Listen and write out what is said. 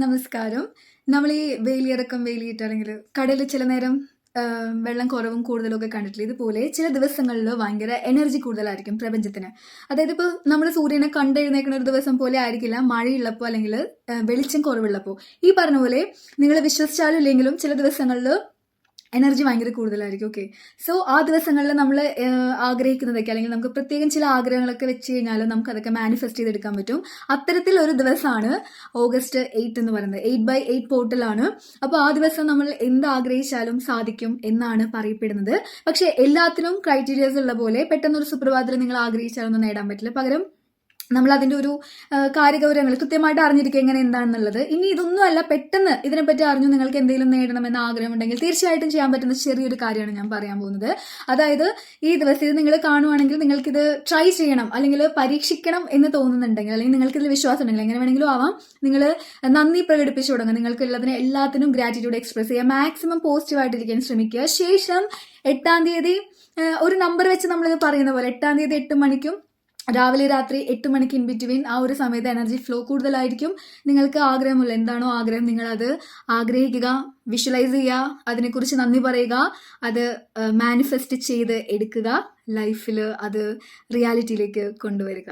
നമസ്കാരം. നമ്മൾ ഈ വേലിയിറക്കം, വേലിയേറ്റം അല്ലെങ്കിൽ കടലിൽ ചില നേരം വെള്ളം കുറവും കൂടുതലും ഒക്കെ കണ്ടിട്ടില്ലേ? ഇതുപോലെ ചില ദിവസങ്ങളിൽ ഭയങ്കര എനർജി കൂടുതലായിരിക്കും പ്രപഞ്ചത്തിന്. അതായത് ഇപ്പോൾ നമ്മൾ സൂര്യനെ കണ്ടെഴുന്നേക്കുന്ന ഒരു ദിവസം പോലെ ആയിരിക്കില്ല മഴയുള്ളപ്പോൾ അല്ലെങ്കിൽ വെളിച്ചം കുറവുള്ളപ്പോൾ. ഈ പറഞ്ഞ പോലെ നിങ്ങൾ വിശ്വസിച്ചാലും ഇല്ലെങ്കിലും ചില ദിവസങ്ങളിൽ എനർജി ഭയങ്കര കൂടുതലായിരിക്കും. ഓക്കെ, സോ ആ ദിവസങ്ങളിൽ നമ്മൾ ആഗ്രഹിക്കുന്നതൊക്കെ അല്ലെങ്കിൽ നമുക്ക് പ്രത്യേകം ചില ആഗ്രഹങ്ങളൊക്കെ വെച്ച് കഴിഞ്ഞാൽ നമുക്ക് അതൊക്കെ മാനിഫെസ്റ്റ് ചെയ്തെടുക്കാൻ പറ്റും. അത്തരത്തിൽ ഒരു ദിവസമാണ് August 8 എന്ന് പറയുന്നത്. 8/8 പോർട്ടലാണ്. അപ്പോൾ ആ ദിവസം നമ്മൾ എന്ത് ആഗ്രഹിച്ചാലും സാധിക്കും എന്നാണ് പറയപ്പെടുന്നത്. പക്ഷെ എല്ലാത്തിനും ക്രൈറ്റീരിയസ് ഉള്ള പോലെ പെട്ടെന്നൊരു സുപ്രഭാതത്തിൽ നിങ്ങൾ ആഗ്രഹിച്ചാലൊന്നും നേടാൻ പറ്റില്ല. പകരം നമ്മൾ അതിൻ്റെ ഒരു കാര്യഗൗരവങ്ങൾ കൃത്യമായിട്ട് അറിഞ്ഞിരിക്കുക എങ്ങനെ എന്താണെന്നുള്ളത്. ഇനി ഇതൊന്നുമല്ല, പെട്ടെന്ന് ഇതിനെപ്പറ്റി അറിഞ്ഞു നിങ്ങൾക്ക് എന്തെങ്കിലും നേടണമെന്ന് ആഗ്രഹമുണ്ടെങ്കിൽ തീർച്ചയായിട്ടും ചെയ്യാൻ പറ്റുന്ന ചെറിയൊരു കാര്യമാണ് ഞാൻ പറയാൻ പോകുന്നത്. അതായത് ഈ ദിവസം ഇത് നിങ്ങൾ കാണുവാണെങ്കിൽ നിങ്ങൾക്കിത് ട്രൈ ചെയ്യണം അല്ലെങ്കിൽ പരീക്ഷിക്കണം എന്ന് തോന്നുന്നുണ്ടെങ്കിൽ, അല്ലെങ്കിൽ നിങ്ങൾക്കിതിൽ വിശ്വാസം ഉണ്ടെങ്കിൽ, എങ്ങനെ വേണമെങ്കിലും ആവാം, നിങ്ങൾ നന്ദി പ്രകടിപ്പിച്ചു തുടങ്ങുക. നിങ്ങൾക്കുള്ളതിന് എല്ലാത്തിനും ഗ്രാറ്റിറ്റ്യൂഡ് എക്സ്പ്രസ് ചെയ്യുക. മാക്സിമം പോസിറ്റീവായിട്ടിരിക്കാൻ ശ്രമിക്കുക. ശേഷം 8-ാം തീയതി ഒരു നമ്പർ വെച്ച് നമ്മളിത് പറയുന്ന പോലെ 8-ാം തീയതി 8 മണിക്കും രാവിലെ രാത്രി 8 മണിക്ക് ഇൻ ബിറ്റ്വീൻ ആ ഒരു സമയത്ത് എനർജി ഫ്ലോ കൂടുതലായിരിക്കും. നിങ്ങൾക്ക് ആഗ്രഹമുള്ള എന്താണോ ആഗ്രഹം നിങ്ങളത് ആഗ്രഹിക്കുക, വിഷ്വലൈസ് ചെയ്യുക, അതിനെക്കുറിച്ച് നന്ദി പറയുക, അത് മാനിഫെസ്റ്റ് ചെയ്ത് എടുക്കുക, ലൈഫിൽ അത് റിയാലിറ്റിയിലേക്ക് കൊണ്ടുവരിക.